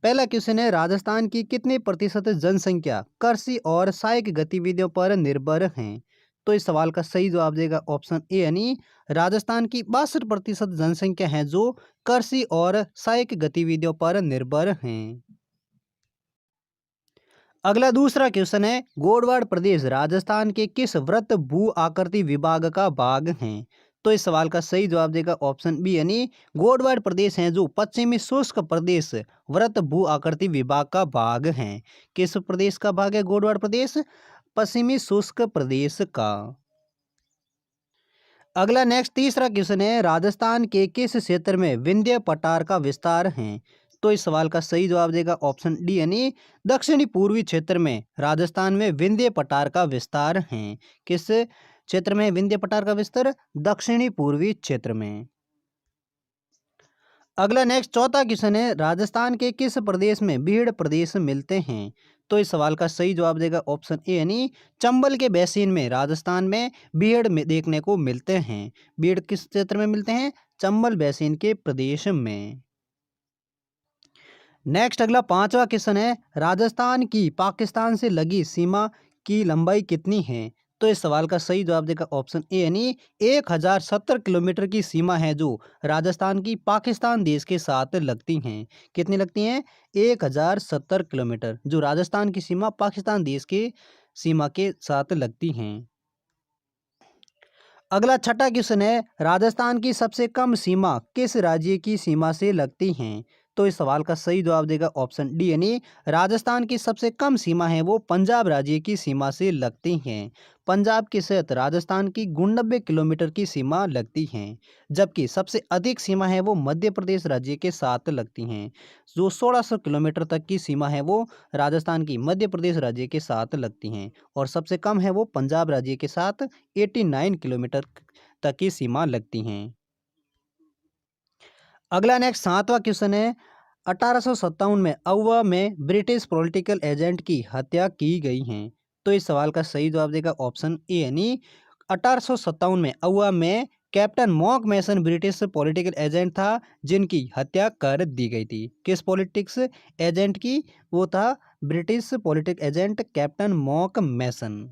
पहला क्वेश्चन है, राजस्थान की कितने प्रतिशत जनसंख्या कृषि और सहायक गतिविधियों पर निर्भर है? तो इस सवाल का सही जवाब देगा ऑप्शन ए, यानी राजस्थान की 62% जनसंख्या है जो कृषि और सहायक गतिविधियों पर निर्भर हैं। अगला दूसरा क्वेश्चन है, गोडवाड़ प्रदेश राजस्थान के किस वृत्त भू आकृति विभाग का भाग है? तो इस सवाल का सही जवाब देगा ऑप्शन बी, यानी गोडवाड़ प्रदेश है जो पश्चिमी शुष्क प्रदेश वृत्त भू आकृति विभाग का भाग है। किस प्रदेश का भाग है गोडवाड़ प्रदेश? पश्चिमी शुष्क प्रदेश का। अगला नेक्स्ट तीसरा क्वेश्चन है, राजस्थान के किस क्षेत्र में विंध्य पठार का विस्तार है? तो इस सवाल का सही जवाब देगा ऑप्शन डी, यानी दक्षिणी पूर्वी क्षेत्र में राजस्थान में विंध्य पठार का विस्तार है। किस क्षेत्र में विंध्य पठार का विस्तार? दक्षिणी पूर्वी क्षेत्र में। अगला नेक्स्ट चौथा क्वेश्चन है, राजस्थान के किस प्रदेश में बीड़ प्रदेश मिलते हैं? तो इस सवाल का सही जवाब देगा ऑप्शन ए, यानी चंबल के बेसिन में राजस्थान में बीड़ में देखने को मिलते हैं। बीड़ किस क्षेत्र में मिलते हैं? चंबल बेसिन के प्रदेश में। नेक्स्ट अगला पांचवा क्वेश्चन है, राजस्थान की पाकिस्तान से लगी सीमा की लंबाई कितनी है? तो इस सवाल का सही जवाब देगा ऑप्शन ए, यानी 1070 किलोमीटर की सीमा है जो राजस्थान की पाकिस्तान देश के साथ लगती हैं। कितनी लगती हैं? 1070 किलोमीटर जो राजस्थान की सीमा पाकिस्तान देश के सीमा के साथ लगती हैं। अगला छठा क्वेश्चन है, राजस्थान की सबसे कम सीमा किस राज्य की सीमा से लगती हैं? तो इस सवाल का सही जवाब देगा ऑप्शन डी, यानी राजस्थान की सबसे कम सीमा है वो पंजाब राज्य की सीमा से लगती हैं। पंजाब के साथ राजस्थान की 99 किलोमीटर की सीमा लगती हैं, जबकि सबसे अधिक सीमा है वो मध्य प्रदेश राज्य के साथ लगती हैं, जो 1600 किलोमीटर तक की सीमा है वो राजस्थान की मध्य प्रदेश राज्य के साथ लगती हैं, और सबसे कम है वो पंजाब राज्य के साथ 89 किलोमीटर तक की सीमा लगती हैं। अगला नेक्स्ट सातवां क्वेश्चन है, 1857 में अउवा में ब्रिटिश पॉलिटिकल एजेंट की हत्या की गई है। तो इस सवाल का सही जवाब देगा ऑप्शन ए, यानी 1857 में अउवा में कैप्टन मॉक मैसन ब्रिटिश पॉलिटिकल एजेंट था जिनकी हत्या कर दी गई थी। किस पॉलिटिक्स एजेंट की? वो था British political agent captain Mackeson.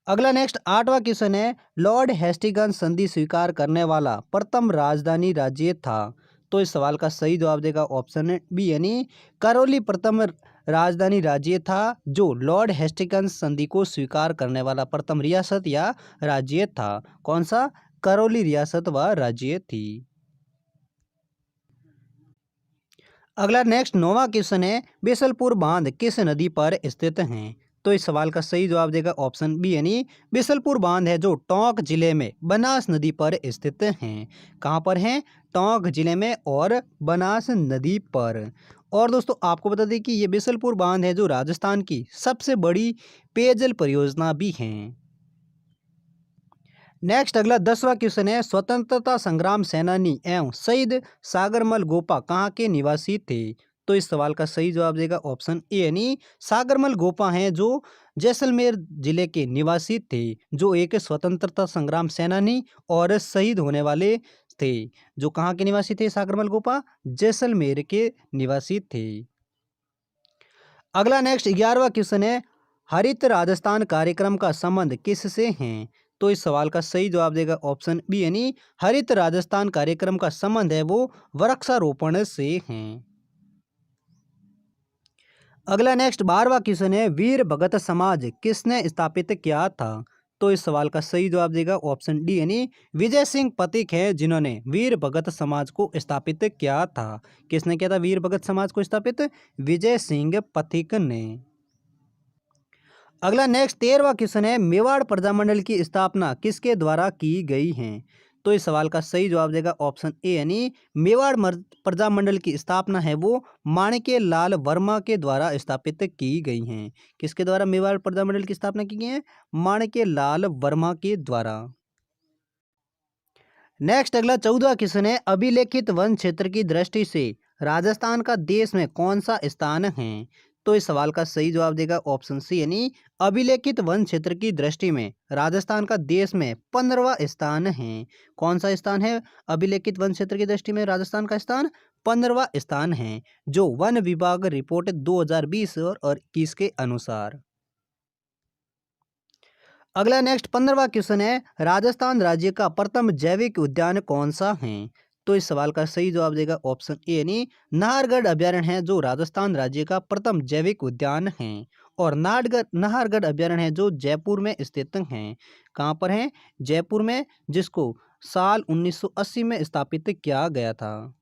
अगला नेक्स्ट आठवां क्वेश्चन है, लॉर्ड हेस्टिंग्स संधि स्वीकार करने वाला प्रथम राजधानी राज्य था। तो इस सवाल का सही जवाब देगा ऑप्शन बी, यानी करौली प्रथम राजधानी राज्य था जो लॉर्ड हेस्टिंग्स संधि को स्वीकार करने वाला प्रथम रियासत या राज्य था। कौन सा? करौली रियासत व राज्य थी। अगला नेक्स्ट नौवां क्वेश्चन है, बिसलपुर बांध किस नदी पर स्थित है? तो इस सवाल का सही जवाब देगा ऑप्शन बी, यानी बिसलपुर बांध है जो टोंक जिले में बनास नदी पर स्थित हैं। कहाँ पर हैं? टोंक जिले में और बनास नदी पर। और दोस्तों आपको बता दें कि ये बिसलपुर बांध है जो राजस्थान की सबसे बड़ी पेयजल परियोजना भी है। नेक्स्ट अगला 10वां क्वेश्चन है, स्वतंत्रता संग्राम सेनानी एवं शहीद सागरमल गोपा कहाँ के निवासी थे? तो इस सवाल का सही जवाब देगा ऑप्शन ए, यानी सागरमल गोपा हैं जो जैसलमेर जिले के निवासी थे, जो एक स्वतंत्रता संग्राम सेनानी और शहीद होने वाले थे। जो कहाँ के निवासी थे सागरमल गोपा? जैसलमेर के निवासी थे। अगला नेक्स्ट 11वां क्वेश्चन है, हरित राजस्थान कार्यक्रम का संबंध किससे है? तो इस सवाल का सही जवाब देगा ऑप्शन बी, यानी हरित राजस्थान कार्यक्रम का संबंध है वो वृक्षारोपण से है। अगला नेक्स्ट 12वां क्वेश्चन है, वीर भगत समाज किसने स्थापित किया था? तो इस सवाल का सही जवाब देगा ऑप्शन डी, यानी विजय सिंह पथिक है जिन्होंने वीर भगत समाज को स्थापित किया था। किसने किया था वीर भगत समाज को स्थापित? विजय सिंह पथिक ने। अगला नेक्स्ट 13वां क्वेश्चन है, मेवाड़ प्रजामंडल की स्थापना किसके द्वारा की गई है? तो इस सवाल का सही जवाब देगा ऑप्शन ए, यानी मेवाड़ प्रजामंडल की स्थापना है वो माणिक्य लाल वर्मा के द्वारा स्थापित की गई हैं। किसके द्वारा मेवाड़ प्रजामंडल की स्थापना की गई है? माणिक्य लाल वर्मा के द्वारा। नेक्स्ट अगला 14वां क्वेश्चन है, अभिलेखित वन क्षेत्र की दृष्टि से राजस्थान का देश में कौन सा स्थान है? तो इस सवाल का सही जवाब देगा ऑप्शन सी, यानी अभिलेखित वन क्षेत्र की दृष्टि में राजस्थान का देश में 15वां स्थान है। कौन सा स्थान है अभिलेखित वन क्षेत्र की दृष्टि में राजस्थान का स्थान? 15वां स्थान है, जो वन विभाग रिपोर्ट 2020 और 21 के अनुसार। अगला नेक्स्ट 15वां क्वेश्चन है, राजस्थान राज्य का प्रथम जैविक उद्यान कौन सा है? तो इस सवाल का सही जवाब देगा ऑप्शन ए यानी नाहरगढ़ अभ्यारण्य है, जो राजस्थान राज्य का प्रथम जैविक उद्यान है। और नाहरगढ़ अभ्यारण्य है जो जयपुर में स्थित है। कहाँ पर है? जयपुर में, जिसको साल 1980 में स्थापित किया गया था।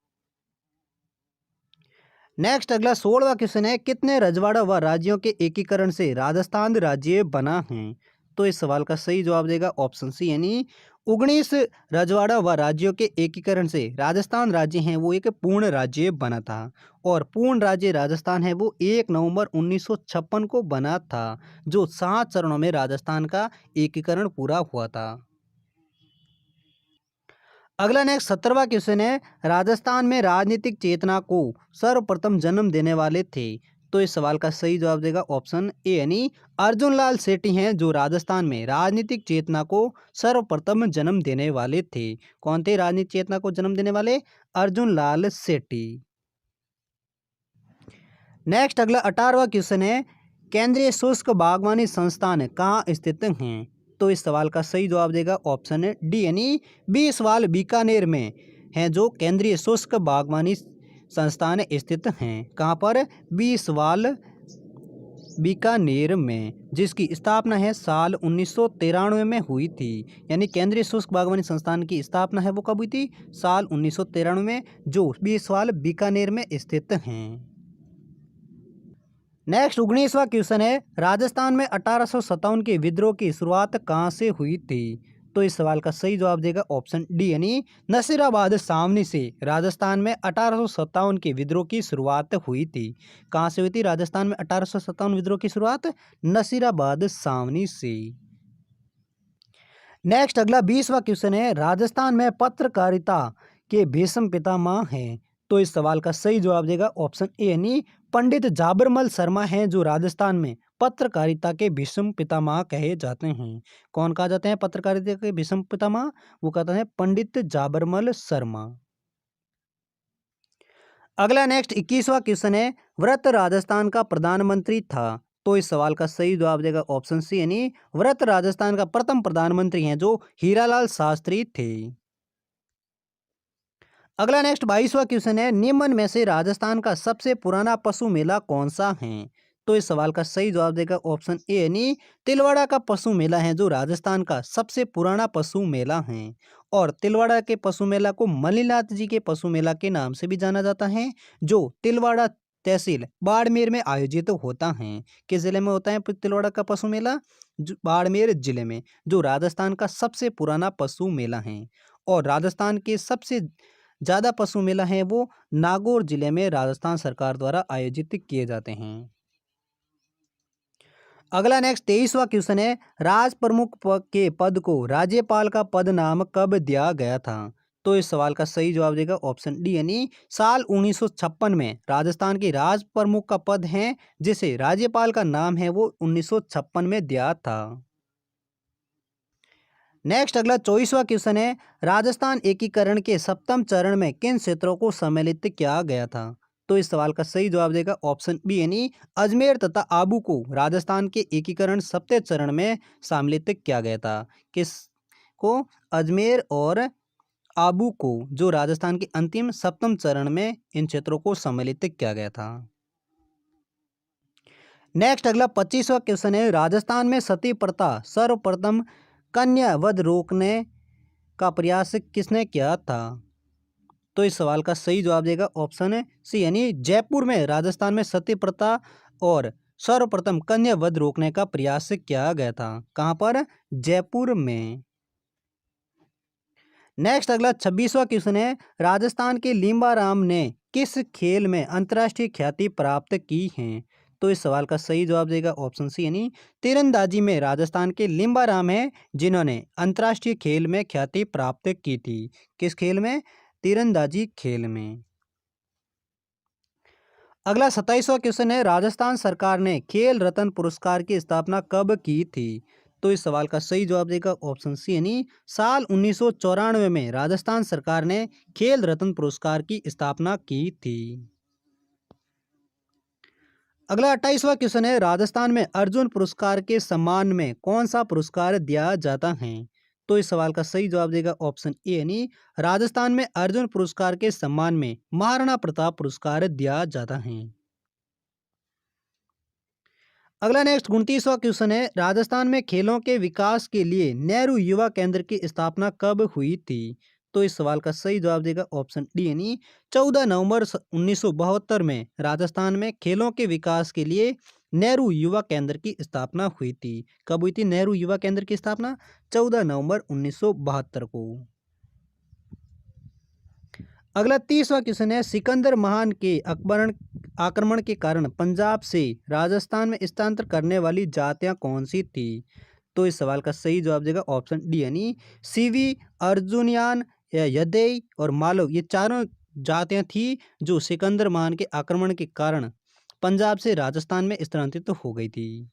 नेक्स्ट अगला 16वां क्वेश्चन है, कितने रजवाड़ा व राज्यों के एकीकरण से राजस्थान राज्य बना है? तो इस सवाल का सही जवाब देगा ऑप्शन सी यानी 19 रजवाड़ा व राज्यों के एकीकरण से राजस्थान राज्य है वो एक पूर्ण राज्य बना था। और पूर्ण राज्य राजस्थान है वो 1 नवंबर 1956 को बना था, जो 7 चरणों में राजस्थान का एकीकरण पूरा हुआ था। अगला नेक्स्ट 17वां क्वेश्चन है, राजस्थान में राजनीतिक चेतना को सर्वप्रथम जन्म देने वाले थे? तो इस सवाल का सही जवाब देगा ऑप्शन ए यानी अर्जुन लाल सेठी हैं, जो राजस्थान में राजनीतिक चेतना को सर्वप्रथम जन्म देने वाले थे। कौन थे राजनीतिक चेतना को जन्म देने वाले? अर्जुन लाल सेठी। नेक्स्ट अगला 18वां क्वेश्चन है, केंद्रीय शुष्क बागवानी संस्थान कहाँ स्थित हैं? तो इस सवाल का सही जवाब देगा ऑप्शन डी यानी बीसवाल बीकानेर में है, जो केंद्रीय शुष्क बागवानी संस्थान स्थित हैं। कहाँ पर? बीसवाल बीकानेर में, जिसकी स्थापना है साल 1993 में हुई थी। यानी केंद्रीय शुष्क बागवानी संस्थान की स्थापना है वो कब हुई थी? साल 1993 में, जो बीसवाल बीकानेर में स्थित हैं। नेक्स्ट 19वां क्वेश्चन है, राजस्थान में 1857 के विद्रोह की शुरुआत कहाँ से हुई थी? तो इस सवाल का सही जवाब देगा ऑप्शन डी यानी नसीराबाद सावनी से राजस्थान में 1857 के विद्रोह की शुरुआत हुई थी। कहाँ से हुई थी राजस्थान में 1857 विद्रोह की शुरुआत? नसीराबाद सावनी से। नेक्स्ट अगला 20वां क्वेश्चन है, राजस्थान में पत्रकारिता के भीष्म पितामह हैं? तो इस सवाल का सही जवाब देगा ऑप्शन ए यानी पंडित जाबरमल शर्मा हैं, जो राजस्थान में पत्रकारिता के भीष्म पितामह कहे जाते हैं। कौन कहा जाते हैं पत्रकारिता के भीष्म पितामह? वो कहते हैं पंडित जाबरमल शर्मा। अगला नेक्स्ट 21वां क्वेश्चन है, व्रत राजस्थान का प्रधानमंत्री था? तो इस सवाल का सही जवाब देगा ऑप्शन सी यानी व्रत राजस्थान का प्रथम प्रधानमंत्री हैं, जो हीरालाल शास्त्री थे। अगला नेक्स्ट 22वां क्वेश्चन है, निम्न में से राजस्थान का सबसे पुराना पशु मेला कौन सा है? तो इस सवाल का सही जवाब देगा ऑप्शन ए यानी तिलवाड़ा का पशु मेला है, जो राजस्थान का सबसे पुराना पशु मेला है। और तिलवाड़ा के पशु मेला को मणिनाथ जी के पशु मेला के नाम से भी जाना जाता है, जो तिलवाड़ा तहसील बाड़मेर में आयोजित होता है। किस जिले में होता है तिलवाड़ा का पशु मेला? बाड़मेर जिले में, जो राजस्थान का सबसे पुराना पशु मेला है। और राजस्थान के सबसे ज़्यादा पशु मेला है वो नागौर जिले में राजस्थान सरकार द्वारा आयोजित किए जाते हैं। अगला नेक्स्ट 23वां क्वेश्चन है, राज प्रमुख के पद को राज्यपाल का पद नाम कब दिया गया था? तो इस सवाल का सही जवाब देगा ऑप्शन डी यानी साल 1956 में राजस्थान के राज प्रमुख का पद है, जिसे राज्यपाल का नाम है वो 1956 में दिया था। नेक्स्ट अगला 24वां क्वेश्चन है, राजस्थान एकीकरण के सप्तम चरण में किन क्षेत्रों को सम्मिलित किया गया था? तो इस सवाल का सही जवाब देगा ऑप्शन बी यानी अजमेर तथा आबू को राजस्थान के एकीकरण सप्तम चरण में सम्मिलित किया गया था। किस को? अजमेर और आबू को, जो राजस्थान के अंतिम सप्तम चरण में इन क्षेत्रों को सम्मिलित किया गया था। नेक्स्ट अगला 25वां क्वेश्चन है, राजस्थान में सती प्रथा सर्वप्रथम कन्या वध रोकने का प्रयास किसने किया था? तो इस सवाल का सही जवाब देगा ऑप्शन सी यानी जयपुर में राजस्थान में सती प्रथा और सर्वप्रथम कन्या वध रोकने का प्रयास किया गया था। कहाँ पर? जयपुर में। नेक्स्ट अगला 26वां क्वेश्चन है, राजस्थान के लिम्बाराम ने किस खेल में अंतर्राष्ट्रीय ख्याति प्राप्त की है? तो इस सवाल का सही जवाब देगा ऑप्शन सी यानी तीरंदाजी में राजस्थान के लिम्बाराम है, जिन्होंने अंतर्राष्ट्रीय खेल में ख्याति प्राप्त की थी। किस खेल में? तीरंदाजी खेल में। अगला 27वां क्वेश्चन है, राजस्थान सरकार ने खेल रत्न पुरस्कार की स्थापना कब की थी? तो इस सवाल का सही जवाब देगा ऑप्शन सी यानी साल 1994 में राजस्थान सरकार ने खेल रत्न पुरस्कार की स्थापना की थी। अगला 28वां क्वेश्चन है, राजस्थान में अर्जुन पुरस्कार के सम्मान में कौन सा पुरस्कार दिया जाता है? तो इस सवाल का सही जवाब देगा ऑप्शन ए यानी राजस्थान में अर्जुन पुरस्कार के सम्मान में महाराणा प्रताप पुरस्कार दिया जाता है। अगला नेक्स्ट 29वां क्वेश्चन है, राजस्थान में खेलों के विकास के लिए नेहरू युवा केंद्र की स्थापना कब हुई थी? तो इस सवाल का सही जवाब देगा ऑप्शन डी यानी 14 नवंबर 1972 में राजस्थान में खेलों के विकास के लिए नेहरू युवा केंद्र की स्थापना हुई थी। कब हुई थी नेहरू युवा केंद्र की स्थापना? 14 नवंबर 1972 को। अगला 30वां क्वेश्चन है, सिकंदर महान के आक्रमण के कारण पंजाब से राजस्थान में स्थानांतर करने वाली जातियां कौन सी थी? तो इस सवाल का सही जवाब देगा ऑप्शन डी यानी सीवी, अर्जुनियान या यदई और मालव, ये चारों जातियां थी जो सिकंदर महान के आक्रमण के कारण पंजाब से राजस्थान में स्थानांतरित हो गई थी।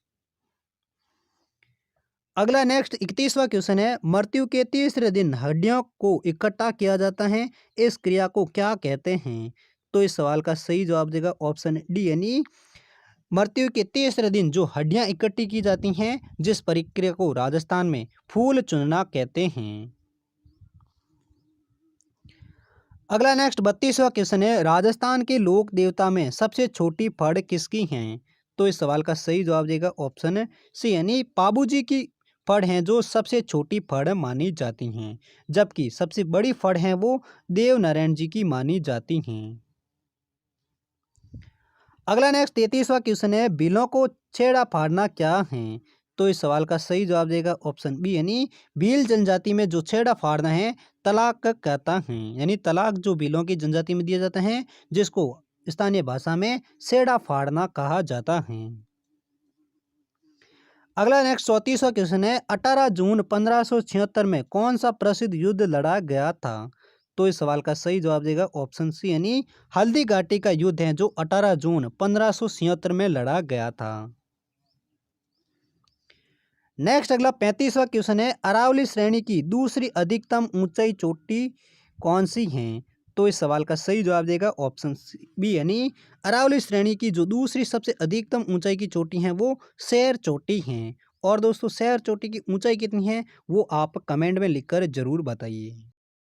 अगला नेक्स्ट 31वां क्वेश्चन है, मृत्यु के तीसरे दिन हड्डियों को इकट्ठा किया जाता है, इस क्रिया को क्या कहते हैं? तो इस सवाल का सही जवाब देगा ऑप्शन डी यानी मृत्यु के तीसरे दिन जो हड्डियां इकट्ठी की जाती हैं, जिस प्रक्रिया को राजस्थान में फूल चुनना कहते हैं। अगला नेक्स्ट 32वां क्वेश्चन है, राजस्थान के लोक देवता में सबसे छोटी फड़ किसकी है? तो इस सवाल का सही जवाब देगा ऑप्शन सी यानी पाबूजी की फड़ हैं जो सबसे छोटी फड़ मानी जाती हैं, जबकि सबसे बड़ी फड़ हैं वो देव नारायण जी की मानी जाती हैं। अगला नेक्स्ट 33वां क्वेश्चन है, बिलों को छेड़ा फाड़ना क्या है? तो इस सवाल का सही जवाब देगा ऑप्शन बी यानी भील जनजाति में जो छेड़ा फाड़ना है तलाक कहता है, यानी तलाक जो भीलों की जनजाति में दिया जाता है जिसको स्थानीय भाषा में छेड़ा फाड़ना कहा जाता है। अगला नेक्स्ट 34वां क्वेश्चन है, 18 जून 1576 में कौन सा प्रसिद्ध युद्ध लड़ा गया था? तो इस सवाल का सही जवाब देगा ऑप्शन सी यानी हल्दी घाटी का युद्ध है जो 18 जून 1576 में लड़ा गया था। नेक्स्ट अगला 35वां क्वेश्चन है, अरावली श्रेणी की दूसरी अधिकतम ऊंचाई चोटी कौन सी है? तो इस सवाल का सही जवाब देगा ऑप्शन बी यानी अरावली श्रेणी की जो दूसरी सबसे अधिकतम ऊंचाई की चोटी है वो शेर चोटी है। और दोस्तों शेर चोटी की ऊंचाई कितनी है वो आप कमेंट में लिखकर जरूर बताइए।